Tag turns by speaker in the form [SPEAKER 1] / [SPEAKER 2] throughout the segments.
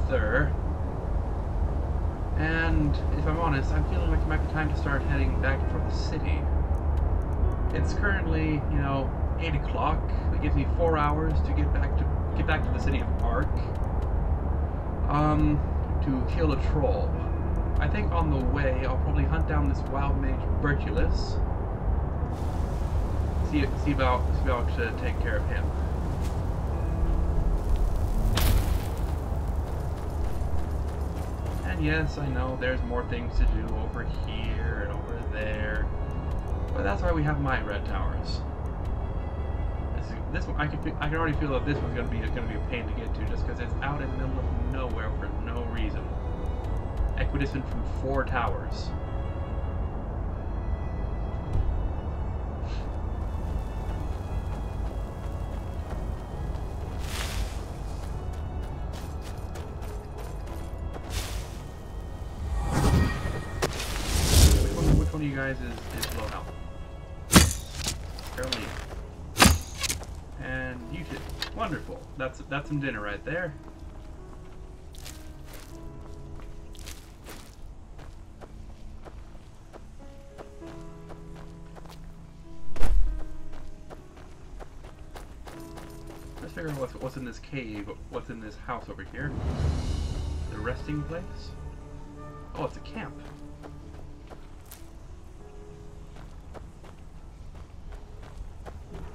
[SPEAKER 1] there. And if I'm honest, I'm feeling like it might be time to start heading back for the city. It's currently, you know, 8 o'clock. It gives me 4 hours to get back to the city of Ark. To kill a troll. I think on the way I'll probably hunt down this wild mage Virtuous. See about to take care of him. And yes, I know there's more things to do over here and over there, but that's why we have my red towers. This one I can already feel that this one's gonna be a pain to get to, just because it's out in the middle of nowhere for no reason. Equidistant from 4 towers. Which one of you guys is low health? Apparently. And you too. Wonderful. That's some dinner right there. Let's figure out what's in this cave, what's in this house over here. The resting place? Oh, it's a camp.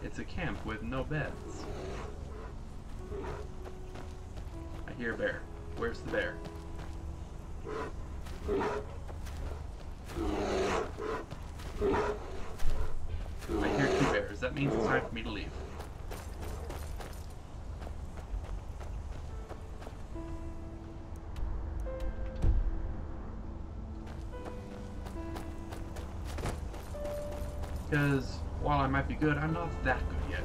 [SPEAKER 1] It's a camp with no beds. I hear a bear. Where's the bear? I hear 2 bears. That means it's time for me to leave. Because while I might be good, I'm not that good yet.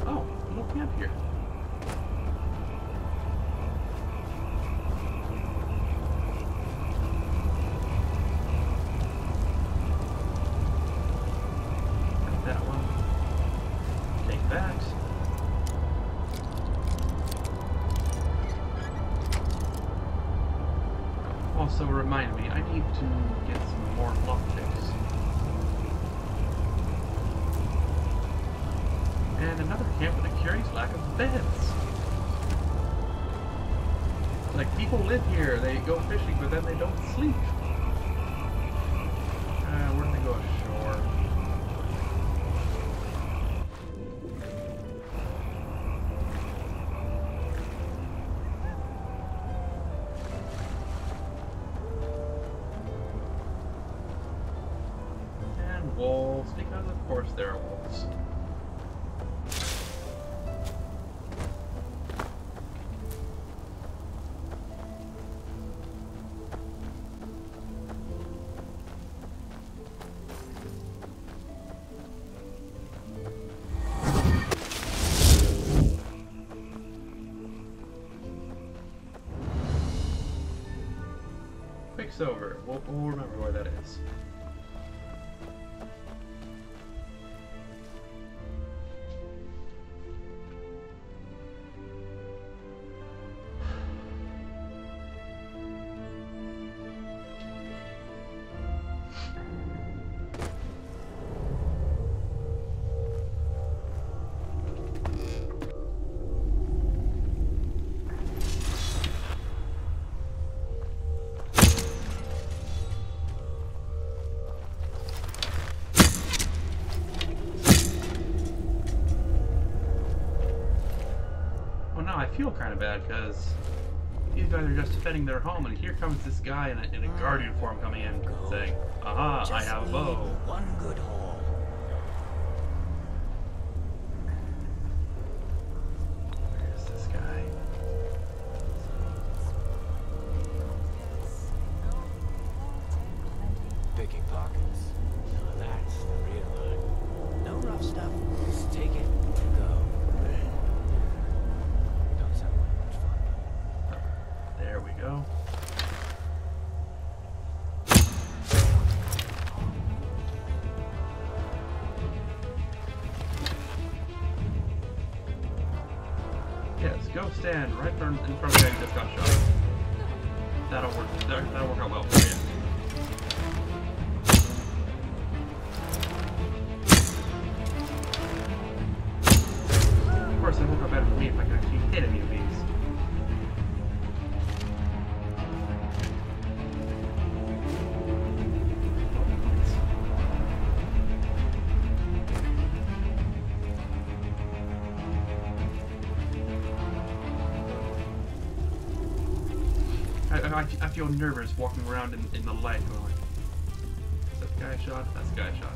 [SPEAKER 1] Oh, a little camp here. Take that one. Take that. Also remind me, I need to get some more lockpicks. And another camp with a curious lack of beds. Like, people live here, they go fishing, but then they don't sleep. Where do they go ashore? Wolves, because of course there are wolves. Quicksilver, we'll remember where that is. I feel kind of bad because these guys are just defending their home, and here comes this guy in a guardian form coming in saying, "Aha, I have a bow."
[SPEAKER 2] One good haul.
[SPEAKER 1] Where's this guy?
[SPEAKER 2] Picking pockets. Now that's the real one. No rough stuff. Just take it and go. Don't sound like much fun.
[SPEAKER 1] There we go. stand right in front of the guy who just got shot. That'll work. That'll work out well for you. Of course, it won't go better for me if I can actually hit any of these. I feel nervous walking around in the light going like, is that guy shot? That's the guy shot.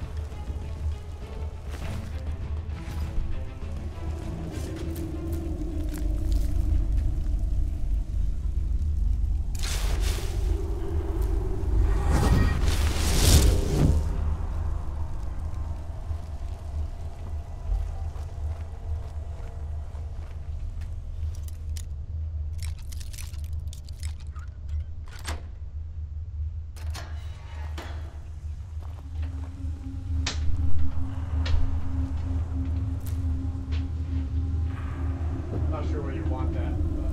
[SPEAKER 3] Not sure where you want that, but...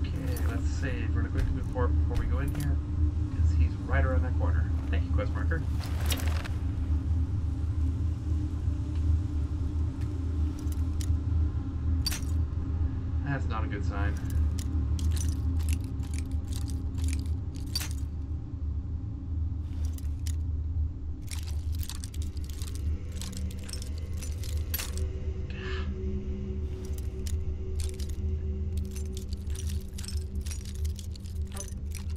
[SPEAKER 1] Okay, let's save really quickly before we go in here, because he's right around that corner. Thank you, quest marker. That's not a good sign.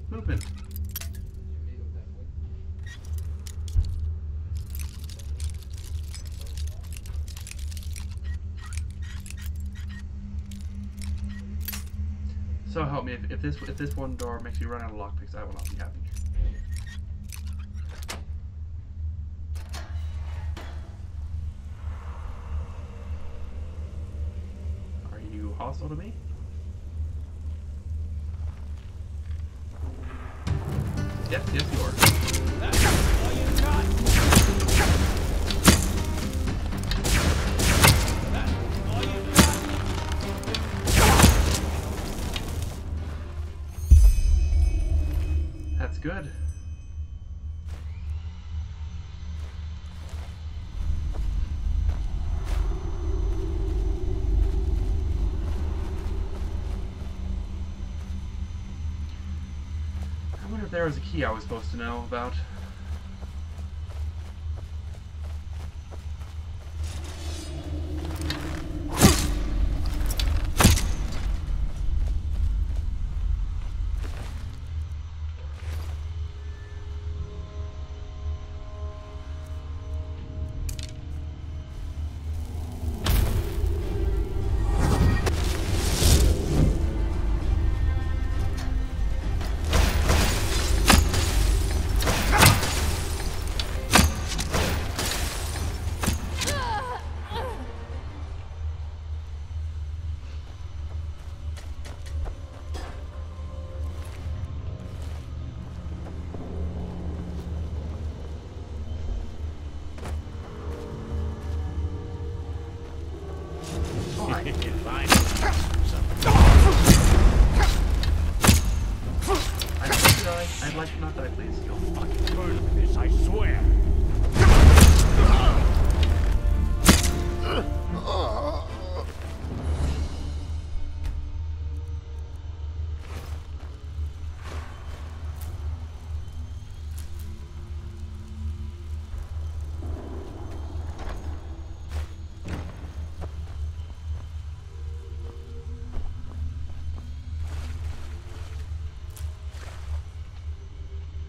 [SPEAKER 1] Movement. So help me, if this one door makes me run out of lockpicks, I will not be happy. Are you hostile to me? Yes, yes you are.
[SPEAKER 2] That's all you got. That's all you got.
[SPEAKER 1] That's good. I wonder if there was a key I was supposed to know about.
[SPEAKER 2] Fine.
[SPEAKER 1] I'd like to not die, please.
[SPEAKER 2] You'll fucking burn with this, I swear.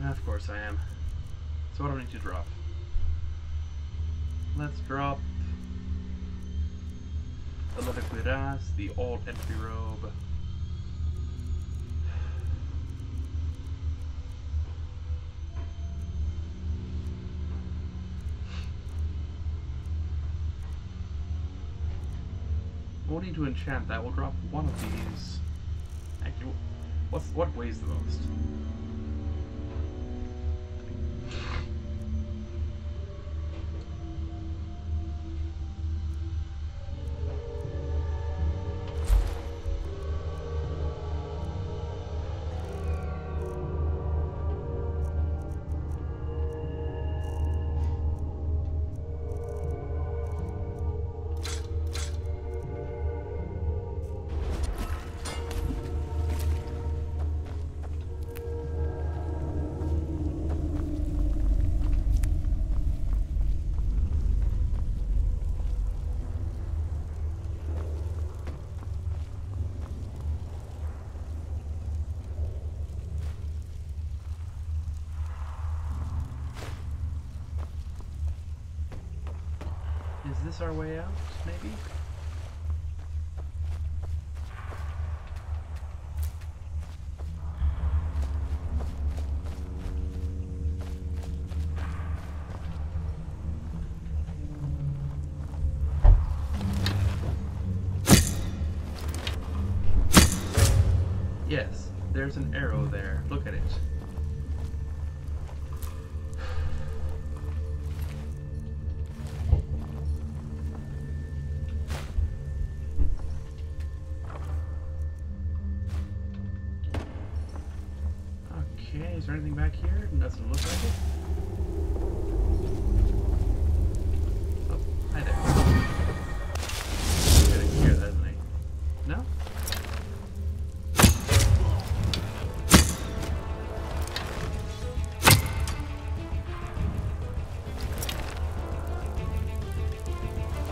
[SPEAKER 1] Of course I am. So what do I need to drop? Let's drop the leather cuirass, the old entry robe. We'll need to enchant that. We'll drop one of these. Actually, What weighs the most? Is this our way out, maybe? Yes, there's an arrow there. Look at it. Okay, is there anything back here? Doesn't look like it. Oh, hi there. I'm gonna hear that, isn't he? No?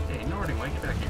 [SPEAKER 1] Hey, Nordic, why get back here?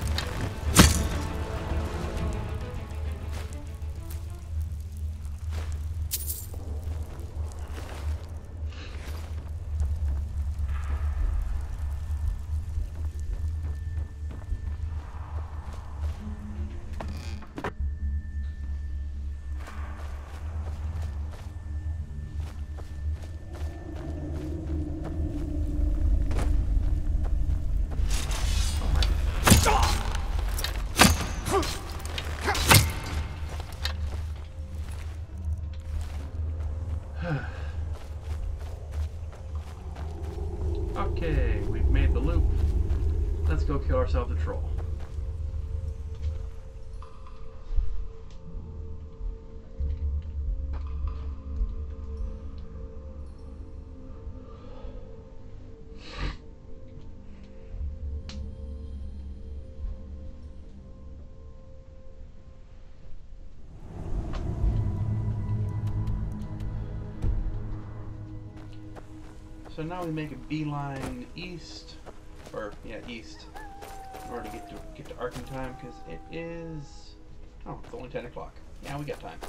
[SPEAKER 1] Okay, we've made the loop. Let's go kill ourselves a troll. So now we make a beeline east, or yeah, east, in order to get to Arkham time, because it is, oh, it's only 10 o'clock. Yeah, we got time.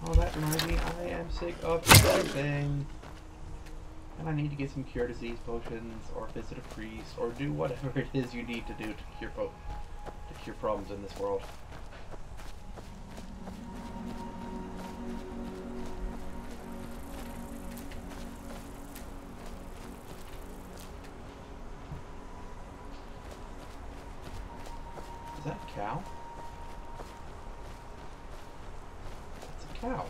[SPEAKER 1] Oh, that reminds me, I am sick of everything. And I need to get some cure disease potions, or visit a priest, or do whatever it is you need to do to cure problems in this world. Is that a cow? That's a cow.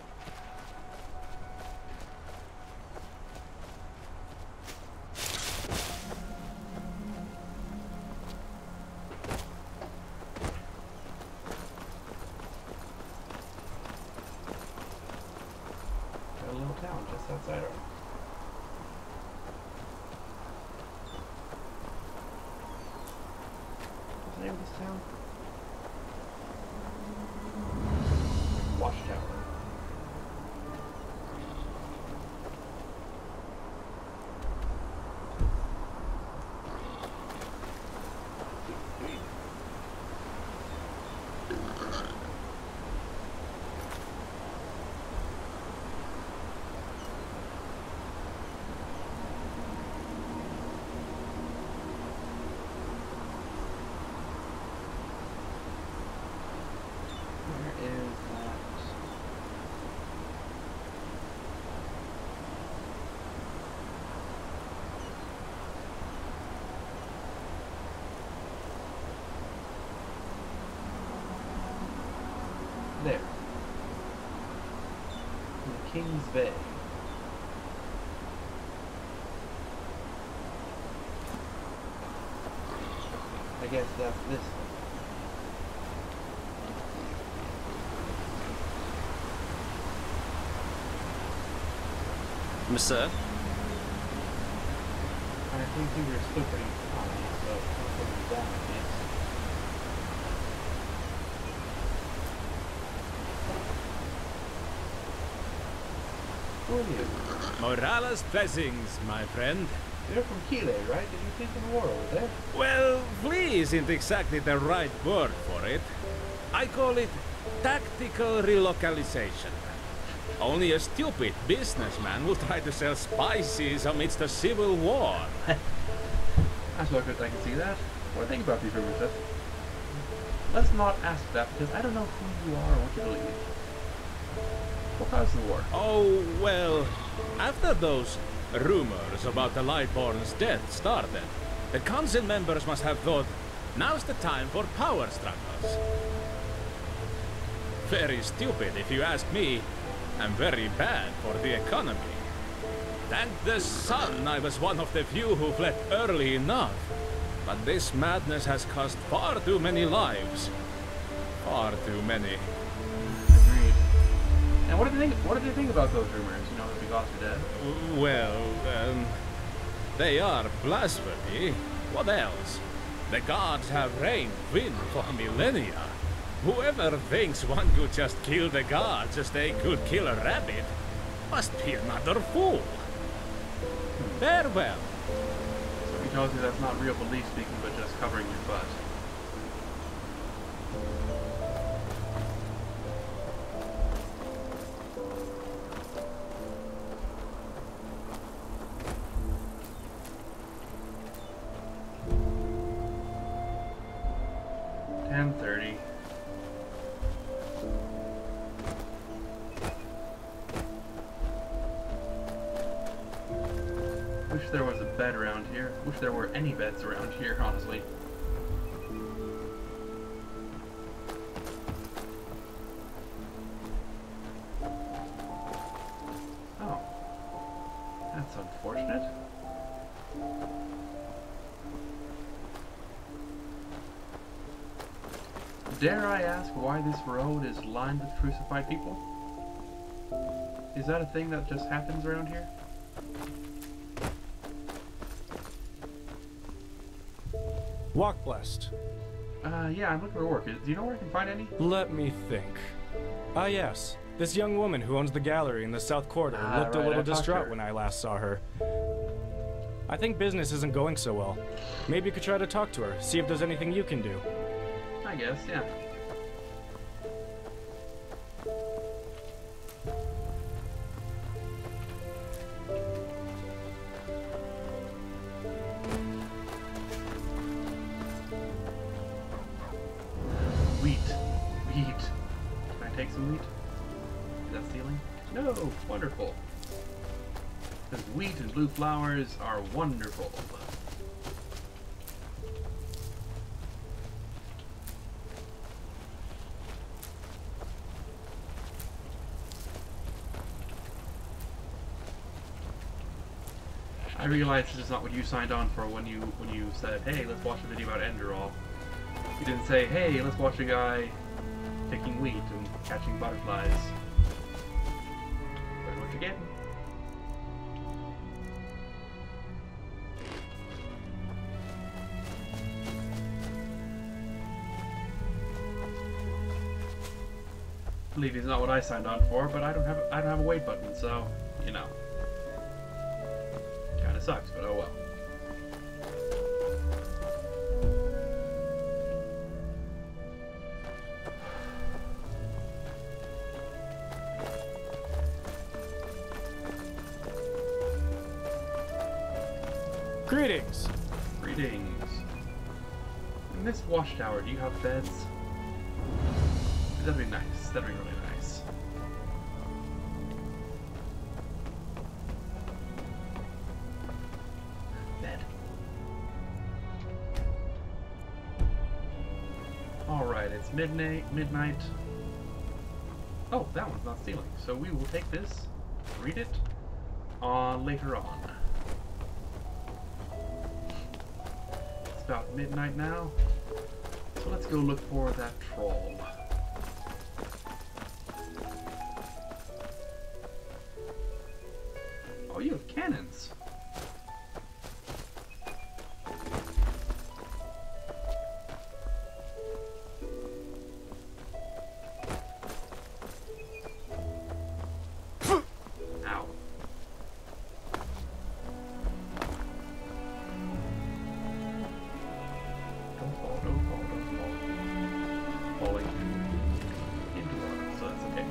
[SPEAKER 1] Town just outside our... What's the name of this town? Watchtower. King's Bay. I guess that's this thing.
[SPEAKER 4] Monsieur?
[SPEAKER 1] I think we were still pretty high, so I'll put it down, yes. Who are you?
[SPEAKER 4] Morales blessings, my friend.
[SPEAKER 1] You're from Chile, right? Did you flee from the war over there?
[SPEAKER 4] Well, flee isn't exactly the right word for it. I call it tactical relocalization. Only a stupid businessman will try to sell spices amidst a civil war.
[SPEAKER 1] That's what I can see that. What do you think about these rumors, Seth? Let's not ask that because I don't know who you are or what you believe. What caused the war?
[SPEAKER 4] Oh, well, after those rumors about the Lightborn's death started, the council members must have thought, now's the time for power struggles. Very stupid if you ask me, and very bad for the economy. Thank the sun I was one of the few who fled early enough. But this madness has cost far too many lives. Far too many.
[SPEAKER 1] Agreed. And what did they think about those rumors, you know, that the gods are dead?
[SPEAKER 4] Well, they are blasphemy. What else? The gods have reigned wind for millennia. Whoever thinks one could just kill the gods as they could kill a rabbit must be another fool. Farewell.
[SPEAKER 1] So he tells you that's not real belief speaking, but just covering your butt. $10:30. Wish there was a bed around here. Wish there were any beds around here, honestly. Oh. That's unfortunate. Dare I ask why this road is lined with crucified people? Is that a thing that just happens around here?
[SPEAKER 5] Walk blessed.
[SPEAKER 1] Yeah, I'm looking for work. Do you know where I can find any?
[SPEAKER 5] Let me think. Ah, yes. This young woman who owns the gallery in the South Quarter looked
[SPEAKER 1] right,
[SPEAKER 5] a little
[SPEAKER 1] I talked to
[SPEAKER 5] distraught
[SPEAKER 1] her.
[SPEAKER 5] when I last saw her. I think business isn't going so well. Maybe you could try to talk to her, see if there's anything you can do.
[SPEAKER 1] I guess, yeah. Wheat. Wheat. Can I take some wheat? Is that stealing? No! Wonderful. Because wheat and blue flowers are wonderful. I realize this is not what you signed on for when you said, hey, let's watch a video about Enderal. You didn't say, hey, let's watch a guy picking wheat and catching butterflies. That's what you're getting. Believe it's not what I signed on for, but I don't have a wait button, so you know. Kinda sucks, but oh well.
[SPEAKER 5] Greetings!
[SPEAKER 1] Greetings. In this watchtower, do you have beds? That'd be nice. That'd be really nice. Bed. Alright, it's midnight. Oh, that one's not stealing. So we will take this read it later on. It's about midnight now, so let's go look for that troll. Oh, you have cannons. Ow. Don't fall, don't fall, don't fall. Falling into water, so that's okay.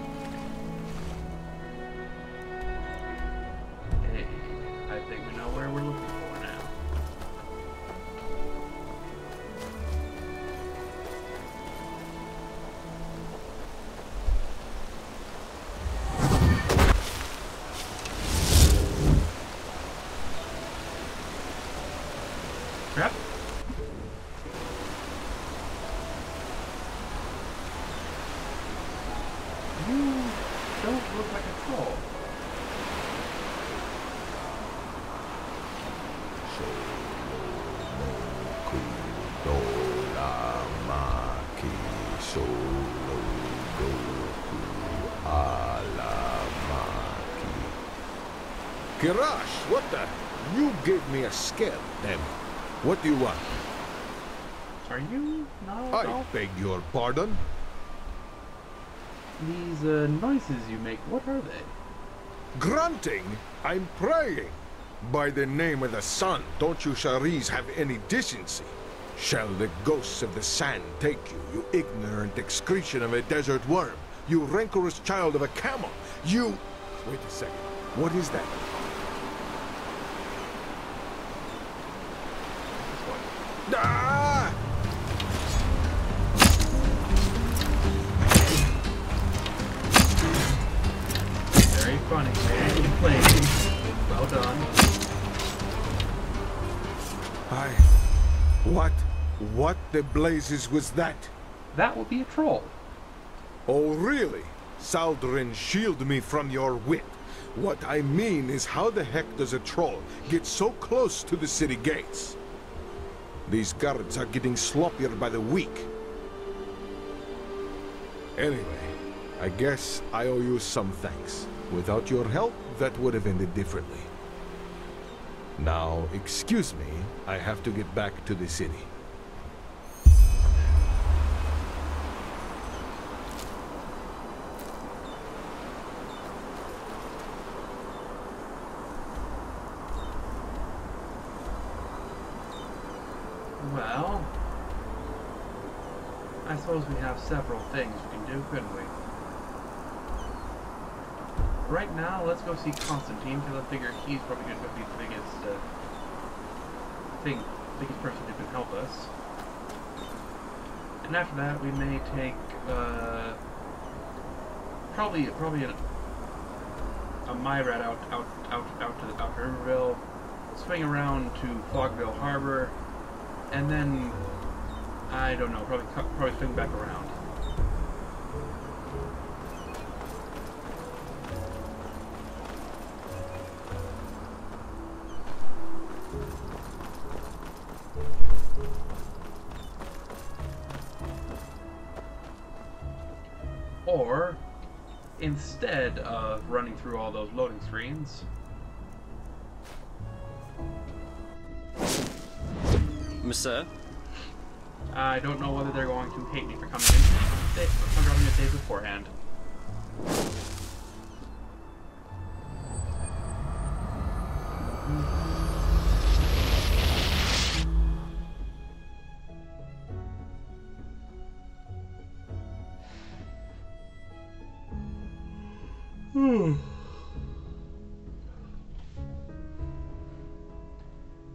[SPEAKER 1] Hey, I think we know where we're looking for now. Crap. You don't look like a troll.
[SPEAKER 6] Kirash, what the? You gave me a scare, damn it. What do you want?
[SPEAKER 1] Are you not
[SPEAKER 6] I
[SPEAKER 1] no?
[SPEAKER 6] beg your pardon?
[SPEAKER 1] These noises you make, what are they?
[SPEAKER 6] Grunting? I'm praying. By the name of the sun, don't you Sharis have any decency? Shall the ghosts of the sand take you, you ignorant excretion of a desert worm? You rancorous child of a camel? You... Wait a second. What is that? Ah!
[SPEAKER 1] Very funny, very played. Well done.
[SPEAKER 6] What the blazes was that?
[SPEAKER 1] That will be a troll.
[SPEAKER 6] Oh, really? Saldrin, shield me from your wit. What I mean is, how the heck does a troll get so close to the city gates? These guards are getting sloppier by the week. Anyway, I guess I owe you some thanks. Without your help, that would have ended differently. Now, excuse me, I have to get back to the city.
[SPEAKER 1] Well, I suppose we have several things we can do, couldn't we? Right now, let's go see Constantine, because I figure he's probably going to be the biggest biggest person who can help us. And after that, we may take probably a Myrat out to Riverville, swing around to Fogville Harbor, and then I don't know, probably swing back around. Or, instead of running through all those loading screens,
[SPEAKER 7] Sir?
[SPEAKER 1] I don't know whether they're going to hate me for coming in for dropping a save beforehand.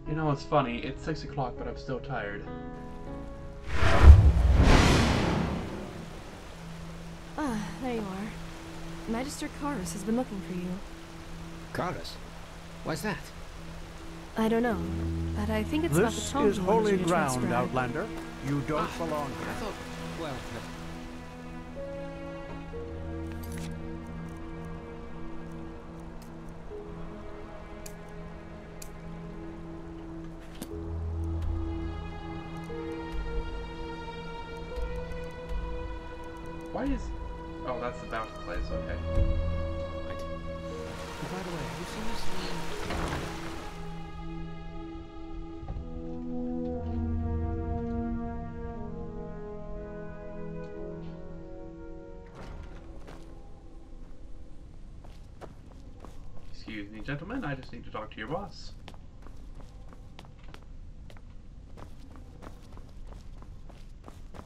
[SPEAKER 1] You know, it's funny, it's 6 o'clock, but I'm still tired.
[SPEAKER 8] Ah, there you are. Magister Karus has been looking for you.
[SPEAKER 2] Karus? Why's that?
[SPEAKER 8] I don't know, but I think it's about the
[SPEAKER 9] This
[SPEAKER 8] tome
[SPEAKER 9] is
[SPEAKER 8] he wanted
[SPEAKER 9] holy
[SPEAKER 8] you to
[SPEAKER 9] ground,
[SPEAKER 8] transcribe.
[SPEAKER 9] Outlander. You don't belong
[SPEAKER 2] I
[SPEAKER 9] here.
[SPEAKER 2] thought, well,
[SPEAKER 1] Why is... Oh, that's the bounty place, okay.
[SPEAKER 2] Right. Oh, by the way, have you seen this thing?
[SPEAKER 1] Excuse me, gentlemen, I just need to talk to your boss.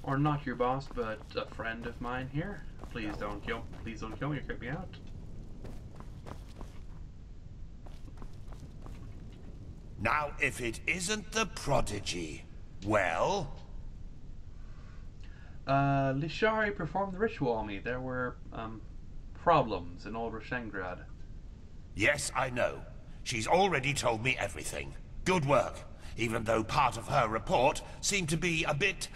[SPEAKER 1] Or not your boss, but a friend of mine here. Please don't kill me, you creep me out.
[SPEAKER 7] Now, if it isn't the prodigy, well?
[SPEAKER 1] Lishari performed the ritual on me. There were, problems in Old Roshengrad.
[SPEAKER 7] Yes, I know. She's already told me everything. Good work, even though part of her report seemed to be a bit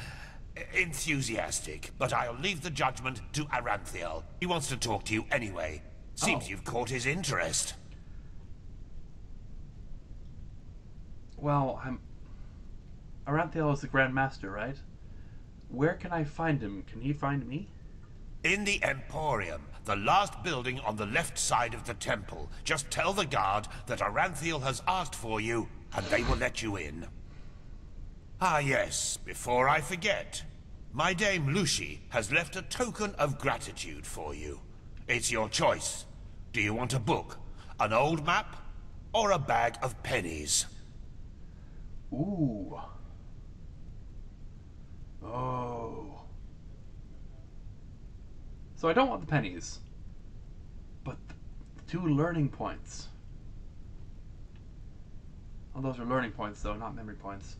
[SPEAKER 7] enthusiastic. But I'll leave the judgment to Aranthiel. He wants to talk to you anyway. Seems you've caught his interest.
[SPEAKER 1] Well, Aranthiel is the Grand Master, right? Where can I find him? Can he find me?
[SPEAKER 7] In the Emporium, the last building on the left side of the temple. Just tell the guard that Aranthiel has asked for you, and they will let you in. Ah yes, before I forget, my dame Lucy has left a token of gratitude for you. It's your choice. Do you want a book, an old map, or a bag of pennies?
[SPEAKER 1] Ooh. Oh. So I don't want the pennies, but the 2 learning points. Oh, those are learning points though, not memory points.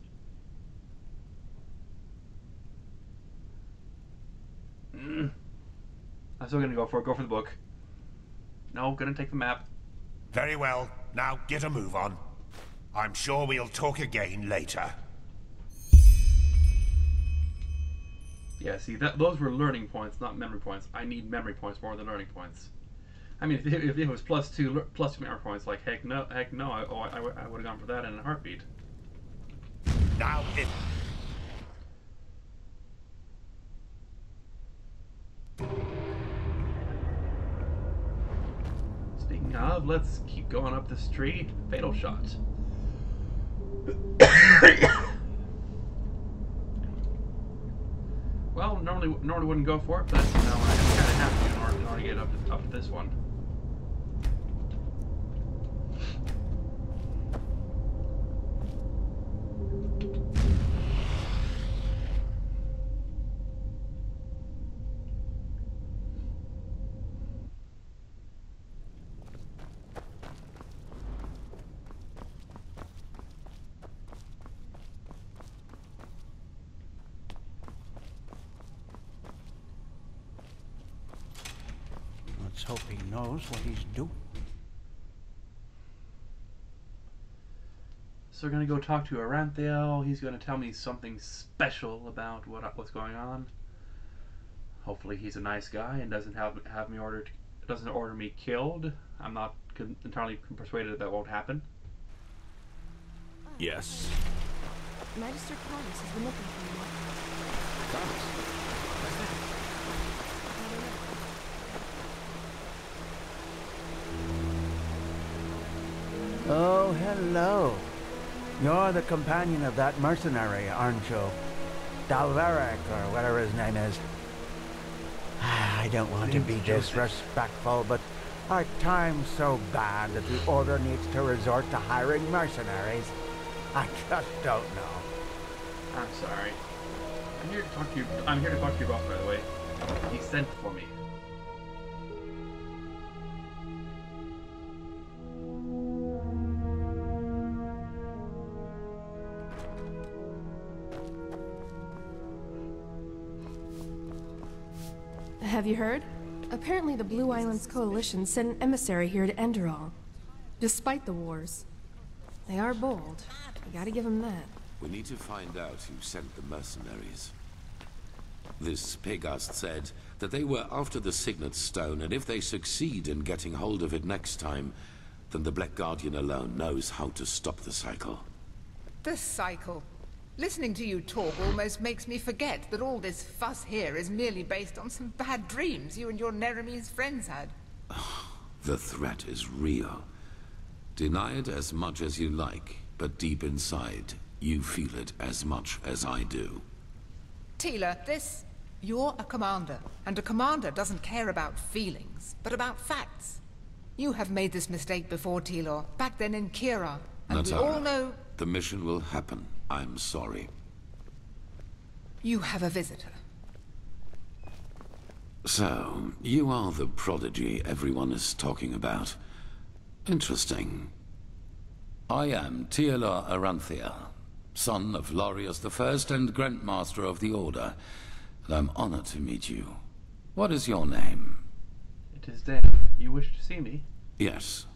[SPEAKER 1] I'm still gonna go for the book. No, gonna take the map.
[SPEAKER 7] Very well. Now get a move on. I'm sure we'll talk again later.
[SPEAKER 1] Yeah, see, those were learning points, not memory points. I need memory points more than learning points. I mean, if it was plus two memory points, like heck no, I would have gone for that in a heartbeat.
[SPEAKER 7] Now it.
[SPEAKER 1] Speaking of, let's keep going up the street. Fatal shot. Well, normally wouldn't go for it, but you know, I kind of have to in order to get up to this one.
[SPEAKER 9] Let's hope he knows what he's doing.
[SPEAKER 1] So we're gonna go talk to Aranthiel. He's gonna tell me something special about what's going on. Hopefully he's a nice guy and doesn't doesn't order me killed. I'm not entirely persuaded that won't happen.
[SPEAKER 4] Yes.
[SPEAKER 8] Magister Carlos has been looking for you.
[SPEAKER 2] Carlos? Where's that?
[SPEAKER 9] Oh, hello. You're the companion of that mercenary, aren't you? Dalveric, or whatever his name is. I don't want to be disrespectful, but our time's so bad that the Order needs to resort to hiring mercenaries. I just don't know.
[SPEAKER 1] I'm sorry. I'm here to talk to you. I'm here to talk to your boss, by the way. He sent for me.
[SPEAKER 8] Have you heard? Apparently the Blue Islands Coalition sent an emissary here to Enderal. Despite the wars. They are bold. I gotta give them that.
[SPEAKER 10] We need to find out who sent the mercenaries. This Pegast said that they were after the Signet Stone, and if they succeed in getting hold of it next time, then the Black Guardian alone knows how to stop the cycle.
[SPEAKER 11] The cycle? Listening to you talk almost makes me forget that all this fuss here is merely based on some bad dreams you and your Neremese friends had.
[SPEAKER 10] The threat is real. Deny it as much as you like, but deep inside, you feel it as much as I do.
[SPEAKER 11] Tila, you're a commander, and a commander doesn't care about feelings, but about facts. You have made this mistake before, Tilor, back then in Kira, and
[SPEAKER 10] Natara,
[SPEAKER 11] we all know...
[SPEAKER 10] the mission will happen. I'm sorry.
[SPEAKER 11] You have a visitor.
[SPEAKER 10] So, you are the prodigy everyone is talking about. Interesting. I am Tealor Aranthiel, son of Lorius I and Grandmaster of the Order, and I'm honored to meet you. What is your name?
[SPEAKER 1] It is Dane. You wish to see me?
[SPEAKER 10] Yes,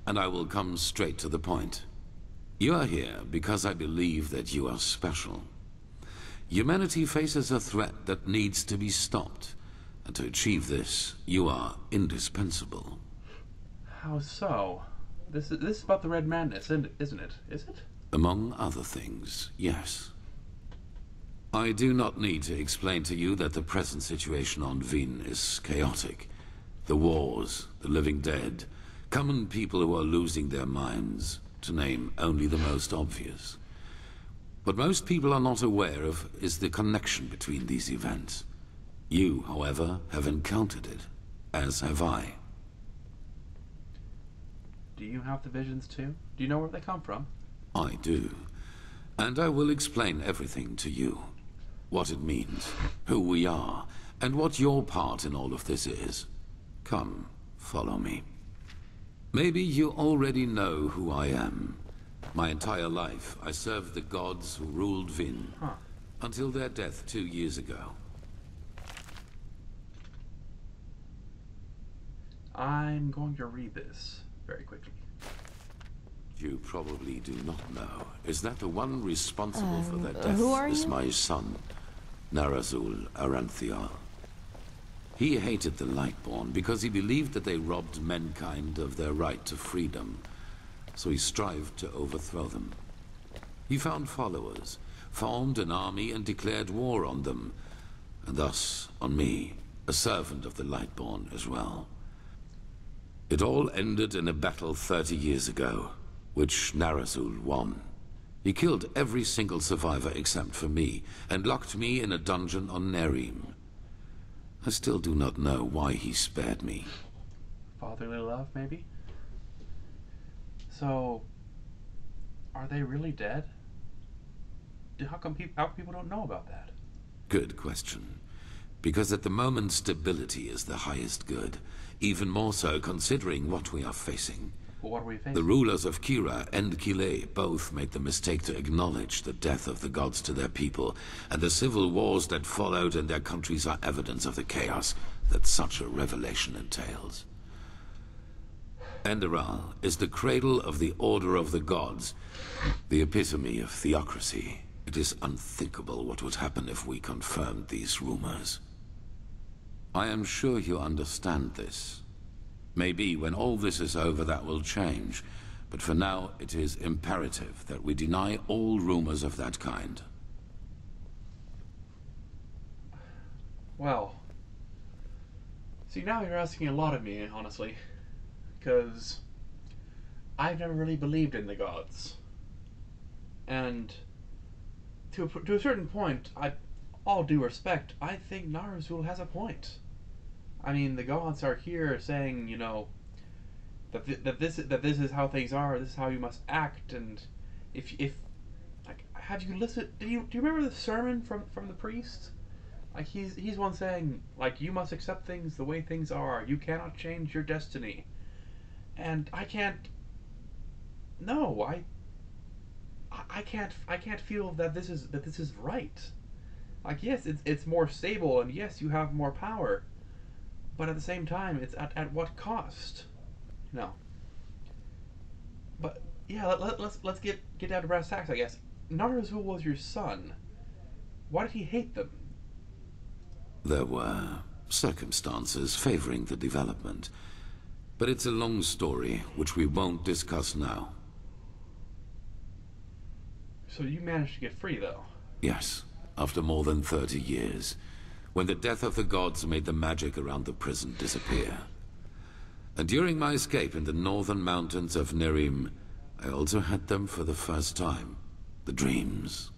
[SPEAKER 10] and I will come straight to the point. You are here because I believe that you are special. Humanity faces a threat that needs to be stopped, and to achieve this, you are indispensable.
[SPEAKER 1] How so? This is about the Red Madness, isn't it? Is it?
[SPEAKER 10] Among other things, yes. I do not need to explain to you that the present situation on Vin is chaotic. The wars, the living dead, common people who are losing their minds, to name only the most obvious. What most people are not aware of is the connection between these events. You, however, have encountered it, as have I.
[SPEAKER 1] Do you have the visions too? Do you know where they come from?
[SPEAKER 10] I do. And I will explain everything to you. What it means, who we are, and what your part in all of this is. Come, follow me. Maybe you already know who I am. My entire life, I served the gods who ruled Vin, until their death 2 years ago.
[SPEAKER 1] I'm going to read this very quickly.
[SPEAKER 10] You probably do not know. Is that the one responsible for their death
[SPEAKER 8] who are
[SPEAKER 10] is
[SPEAKER 8] you?
[SPEAKER 10] my son, Narazul Aranthial. He hated the Lightborn because he believed that they robbed mankind of their right to freedom, so he strived to overthrow them. He found followers, formed an army and declared war on them, and thus on me, a servant of the Lightborn as well. It all ended in a battle 30 years ago, which Narazul won. He killed every single survivor except for me, and locked me in a dungeon on Nerim. I still do not know why he spared me.
[SPEAKER 1] Fatherly love, maybe? So, are they really dead? How come people don't know about that?
[SPEAKER 10] Good question. Because at the moment, stability is the highest good. Even more so considering what we are facing.
[SPEAKER 1] Well, what are we facing?
[SPEAKER 10] The rulers of Kira and Kile both made the mistake to acknowledge the death of the gods to their people, and the civil wars that followed in their countries are evidence of the chaos that such a revelation entails. Enderal is the cradle of the Order of the Gods, the epitome of theocracy. It is unthinkable what would happen if we confirmed these rumors. I am sure you understand this. Maybe when all this is over that will change, but for now it is imperative that we deny all rumors of that kind.
[SPEAKER 1] Well, see, now you're asking a lot of me, honestly, because I've never really believed in the gods. And to a certain point, all due respect, I think Narazul has a point. I mean, the gods are here saying, you know, that this is how things are. This is how you must act. And if like, have you listened? Do you remember the sermon from the priest? Like he's one saying, like, you must accept things the way things are. You cannot change your destiny. And I can't. No, I can't feel that this is right. Like, yes, it's more stable, and yes, you have more power. But at the same time, it's at what cost? No. But yeah, let's get down to brass tacks, I guess. Narazul was your son. Why did he hate them?
[SPEAKER 10] There were circumstances favoring the development, but it's a long story which we won't discuss now.
[SPEAKER 1] So you managed to get free, though.
[SPEAKER 10] Yes, after more than 30 years, when the death of the gods made the magic around the prison disappear. And during my escape in the northern mountains of Nerim, I also had them for the first time. The dreams.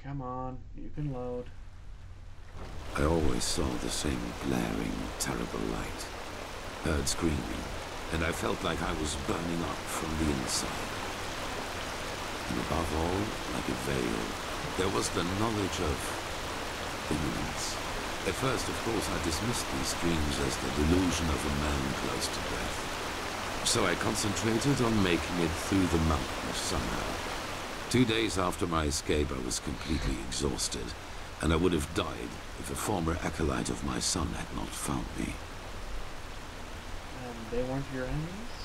[SPEAKER 1] Come on, you can load.
[SPEAKER 10] I always saw the same glaring, terrible light. Heard screaming, and I felt like I was burning up from the inside. And above all, like a veil, there was the knowledge of imminence. At first, of course, I dismissed these dreams as the delusion of a man close to death. So I concentrated on making it through the mountains somehow. 2 days after my escape, I was completely exhausted, and I would have died if a former acolyte of my son had not found me.
[SPEAKER 1] And they weren't your enemies?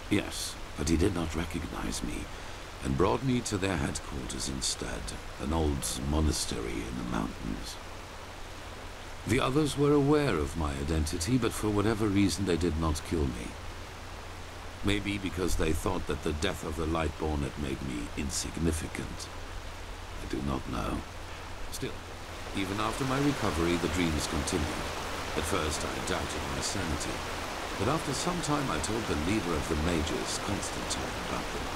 [SPEAKER 10] Yes, but he did not recognize me, and brought me to their headquarters instead, an old monastery in the mountains. The others were aware of my identity, but for whatever reason they did not kill me. Maybe because they thought that the death of the Lightborn had made me insignificant. I do not know. Still, even after my recovery, the dreams continued. At first, I doubted my sanity, but after some time I told the leader of the mages, Constantine, about them.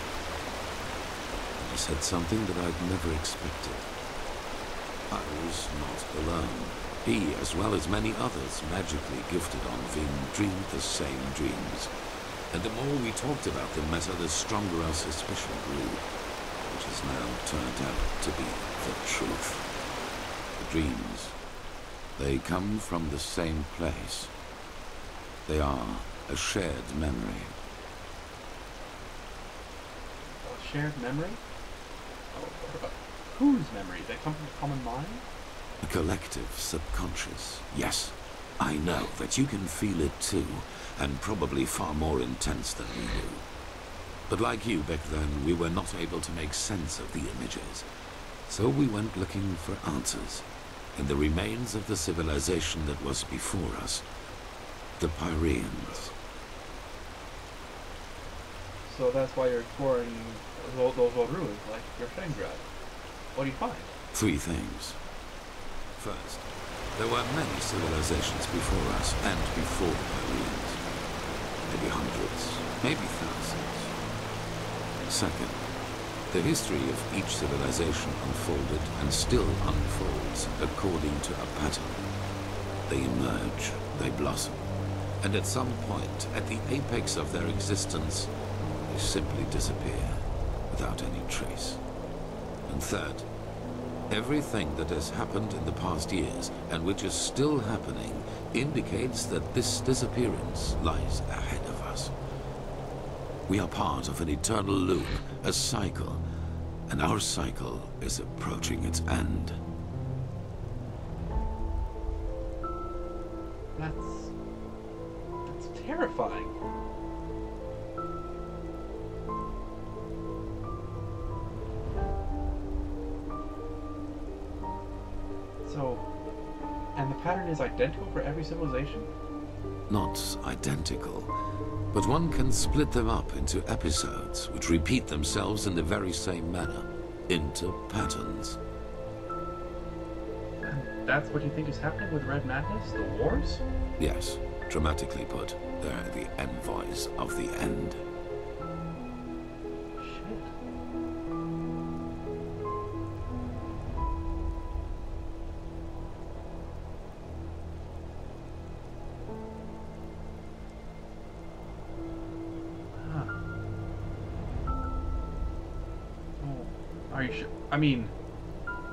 [SPEAKER 10] He said something that I'd never expected. I was not alone. He, as well as many others magically gifted on Vin, dreamed the same dreams. And the more we talked about the matter, the stronger our suspicion grew, which has now turned out to be the truth. The dreams, they come from the same place. They are a shared memory.
[SPEAKER 1] A shared memory? Oh, whose memory? They come from a common mind?
[SPEAKER 10] A collective subconscious, yes. I know that you can feel it too, and probably far more intense than we do. But like you back then, we were not able to make sense of the images. So we went looking for answers in the remains of the civilization that was before us, the Pyreans.
[SPEAKER 1] So that's why you're exploring those old ruins, like your Shengrad. What do you find?
[SPEAKER 10] 3 things. First, there were many civilizations before us and before the Pyreans. Maybe hundreds, maybe thousands. Second, the history of each civilization unfolded and still unfolds according to a pattern. They emerge, they blossom, and at some point, at the apex of their existence, they simply disappear without any trace. And third, everything that has happened in the past years, and which is still happening, indicates that this disappearance lies ahead of us. We are part of an eternal loop, a cycle, and our cycle is approaching its end.
[SPEAKER 1] That's terrifying. So, and the pattern is identical for every civilization?
[SPEAKER 10] Not identical, but one can split them up into episodes which repeat themselves in the very same manner, into patterns.
[SPEAKER 1] And that's what you think is happening with Red Madness? The wars?
[SPEAKER 10] Yes, dramatically put, they're the envoys of the end.
[SPEAKER 1] Are you sure? I mean,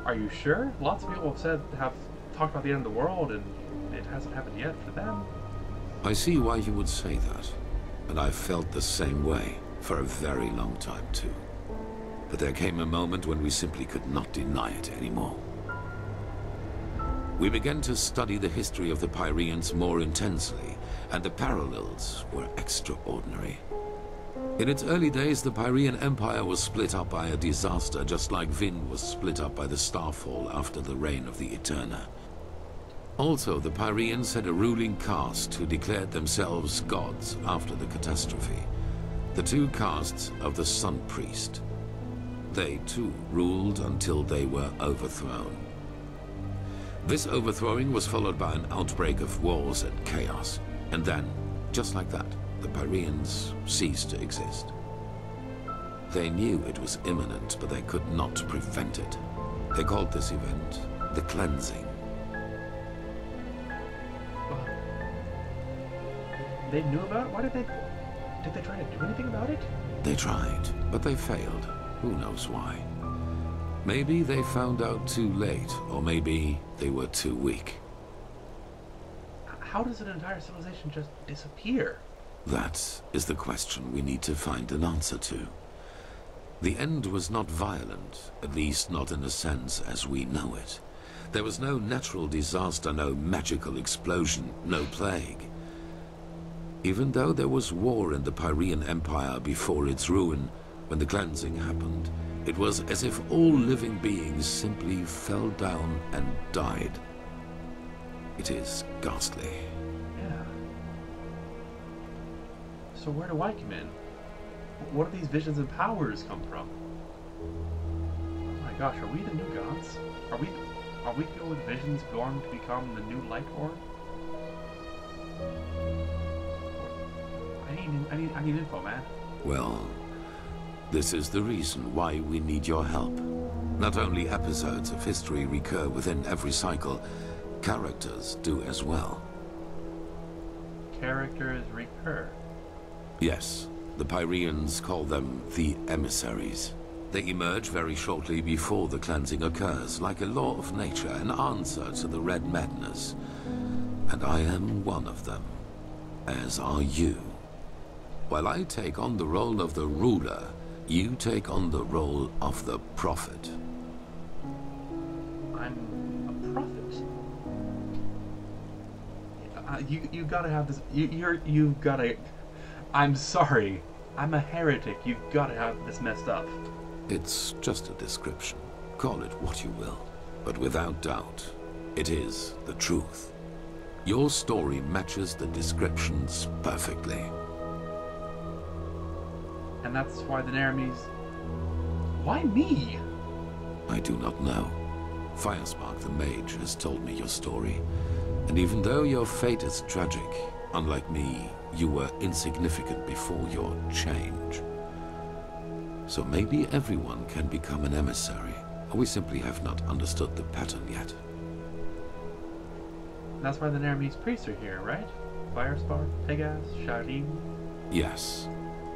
[SPEAKER 1] are you sure? Lots of people have talked about the end of the world, and it hasn't happened yet for them.
[SPEAKER 10] I see why you would say that, and I've felt the same way for a very long time too. But there came a moment when we simply could not deny it anymore. We began to study the history of the Pyreans more intensely, and the parallels were extraordinary. In its early days, the Pyrean Empire was split up by a disaster, just like Vin was split up by the Starfall after the reign of the Eterna. Also, the Pyreans had a ruling caste who declared themselves gods after the catastrophe. The two castes of the Sun Priest. They, too, ruled until they were overthrown. This overthrowing was followed by an outbreak of wars and chaos. And then, just like that, the Pyreans ceased to exist. They knew it was imminent, but they could not prevent it. They called this event the Cleansing.
[SPEAKER 1] They knew about it? Why did they try to do anything about it?
[SPEAKER 10] They tried, but they failed. Who knows why? Maybe they found out too late, or maybe they were too weak.
[SPEAKER 1] How does an entire civilization just disappear?
[SPEAKER 10] That is the question we need to find an answer to. The end was not violent, at least not in a sense as we know it. There was no natural disaster, no magical explosion, no plague. Even though there was war in the Pyrean Empire before its ruin, when the cleansing happened, it was as if all living beings simply fell down and died. It is ghastly.
[SPEAKER 1] Yeah. So where do I come in? What do these visions and powers come from? Oh my gosh, are we the new gods? Are we filled with visions born to become the new Lightborn? I need info, man.
[SPEAKER 10] Well, this is the reason why we need your help. Not only episodes of history recur within every cycle, characters do as well.
[SPEAKER 1] Characters recur?
[SPEAKER 10] Yes. The Pyreans call them the emissaries. They emerge very shortly before the cleansing occurs, like a law of nature, an answer to the Red Madness. And I am one of them, as are you. While I take on the role of the ruler, you take on the role of the prophet.
[SPEAKER 1] I'm a prophet? You gotta have this. You've gotta. I'm sorry. I'm a heretic. You've gotta have this messed up.
[SPEAKER 10] It's just a description. Call it what you will. But without doubt, it is the truth. Your story matches the descriptions perfectly.
[SPEAKER 1] And that's why the Naramis... Why me?
[SPEAKER 10] I do not know. Firespark the Mage has told me your story. And even though your fate is tragic, unlike me, you were insignificant before your change. So maybe everyone can become an emissary, or we simply have not understood the pattern yet.
[SPEAKER 1] That's why the Naramis priests are here, right? Firespark, Pegas, Sharim?
[SPEAKER 10] Yes.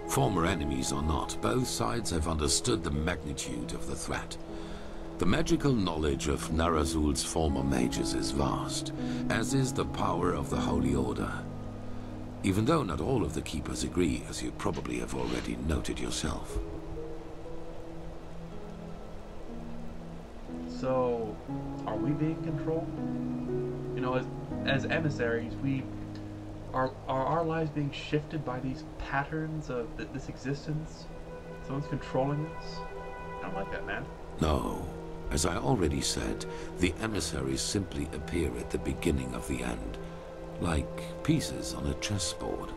[SPEAKER 10] Former enemies or not, both sides have understood the magnitude of the threat. The magical knowledge of Narazul's former mages is vast, as is the power of the Holy Order. Even though not all of the Keepers agree, as you probably have already noted yourself.
[SPEAKER 1] So, are we being controlled? You know, as emissaries, are our lives being shifted by these patterns of this existence? Someone's controlling us? I don't like that, man.
[SPEAKER 10] No. As I already said, the emissaries simply appear at the beginning of the end, like pieces on a chessboard.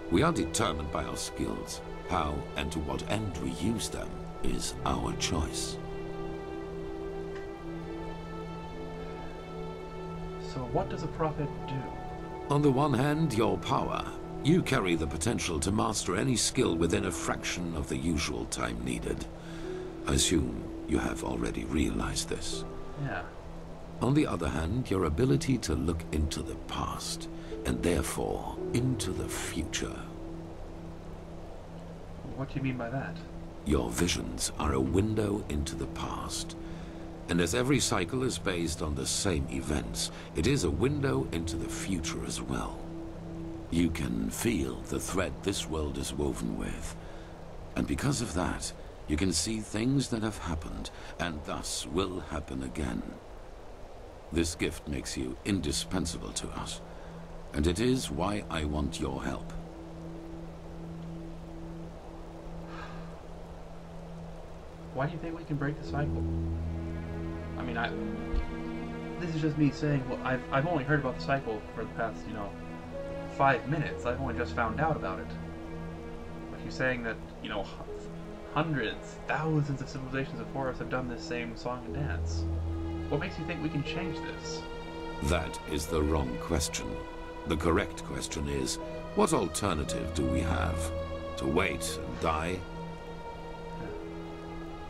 [SPEAKER 10] We are determined by our skills. How and to what end we use them is our choice.
[SPEAKER 1] So what does a prophet do?
[SPEAKER 10] On the one hand, your power. You carry the potential to master any skill within a fraction of the usual time needed. I assume you have already realized this.
[SPEAKER 1] Yeah.
[SPEAKER 10] On the other hand, your ability to look into the past, and therefore into the future.
[SPEAKER 1] What do you mean by that?
[SPEAKER 10] Your visions are a window into the past. And as every cycle is based on the same events, it is a window into the future as well. You can feel the thread this world is woven with. And because of that, you can see things that have happened, and thus will happen again. This gift makes you indispensable to us, and it is why I want your help.
[SPEAKER 1] Why do you think we can break the cycle? I mean, this is just me saying, well, I've only heard about the cycle for the past, 5 minutes. I've only just found out about it. But you're saying that, hundreds, thousands of civilizations before us have done this same song and dance. What makes you think we can change this?
[SPEAKER 10] That is the wrong question. The correct question is, what alternative do we have? To wait and die?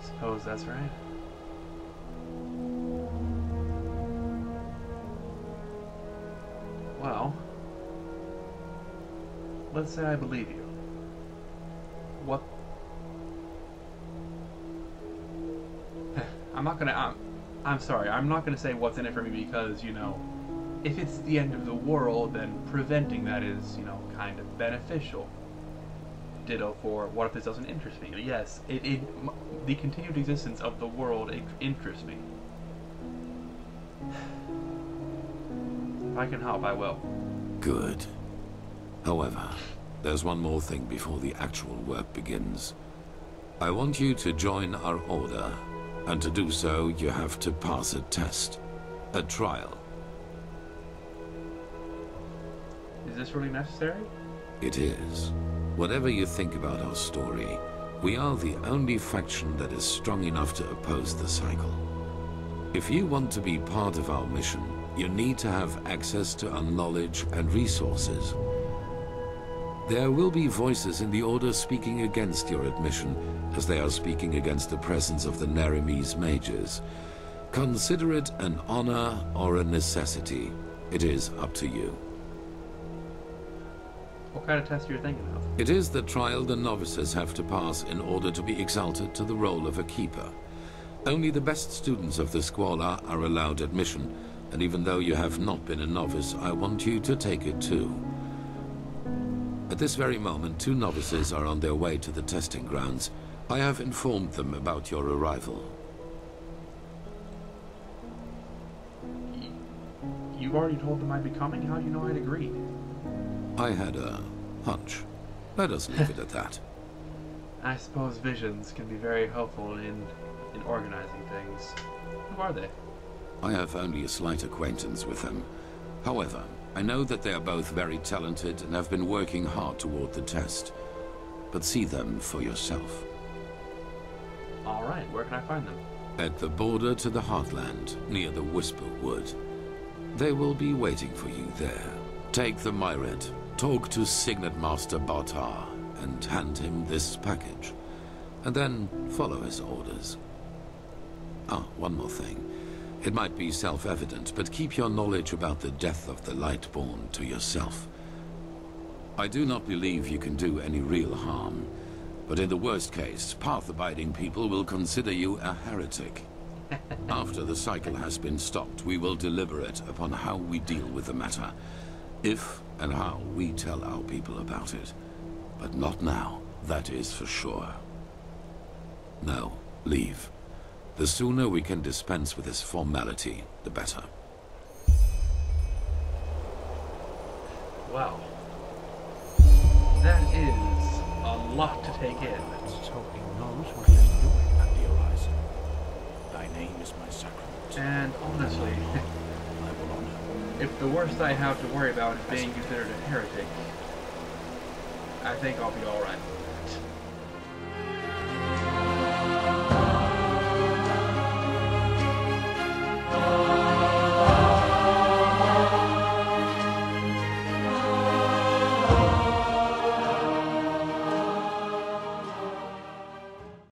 [SPEAKER 1] Suppose that's right. Well, let's say I believe you. What? I'm sorry, I'm not gonna say what's in it for me because, if it's the end of the world, then preventing that is, kind of beneficial. Ditto for what if this doesn't interest me? Yes, the continued existence of the world interests me. If I can help, I will.
[SPEAKER 10] Good. However, there's one more thing before the actual work begins. I want you to join our order, and to do so, you have to pass a test. A trial.
[SPEAKER 1] Is this really necessary?
[SPEAKER 10] It is. Whatever you think about our story, we are the only faction that is strong enough to oppose the cycle. If you want to be part of our mission, you need to have access to our knowledge and resources. There will be voices in the Order speaking against your admission, as they are speaking against the presence of the Neremese mages. Consider it an honor or a necessity. It is up to you.
[SPEAKER 1] What kind of test are you thinking of?
[SPEAKER 10] It is the trial the novices have to pass in order to be exalted to the role of a keeper. Only the best students of the Squalor are allowed admission, and even though you have not been a novice, I want you to take it too. At this very moment, 2 novices are on their way to the testing grounds. I have informed them about your arrival.
[SPEAKER 1] You've already told them I'd be coming? How do you know I'd agree?
[SPEAKER 10] I had a hunch. Let us leave it at that.
[SPEAKER 1] I suppose visions can be very helpful in organizing things. Who are they?
[SPEAKER 10] I have only a slight acquaintance with them. However, I know that they are both very talented and have been working hard toward the test. But see them for yourself.
[SPEAKER 1] Alright, where can I find them?
[SPEAKER 10] At the border to the Heartland, near the Whisper Wood. They will be waiting for you there. Take the Myret, talk to Signet Master Bartar, and hand him this package. And then follow his orders. Ah, one more thing. It might be self-evident, but keep your knowledge about the death of the Lightborn to yourself. I do not believe you can do any real harm, but in the worst case, path-abiding people will consider you a heretic. After the cycle has been stopped, we will deliberate upon how we deal with the matter. If and how we tell our people about it. But not now, that is for sure. Now, leave. The sooner we can dispense with this formality, the better.
[SPEAKER 1] Wow. That is a lot to take in.
[SPEAKER 2] Let's hope he knows what he's doing at the horizon. Thy name is my sacrament.
[SPEAKER 1] And honestly,
[SPEAKER 2] I will honor.
[SPEAKER 1] if the worst I have to worry about is being considered a heretic, I think I'll be alright.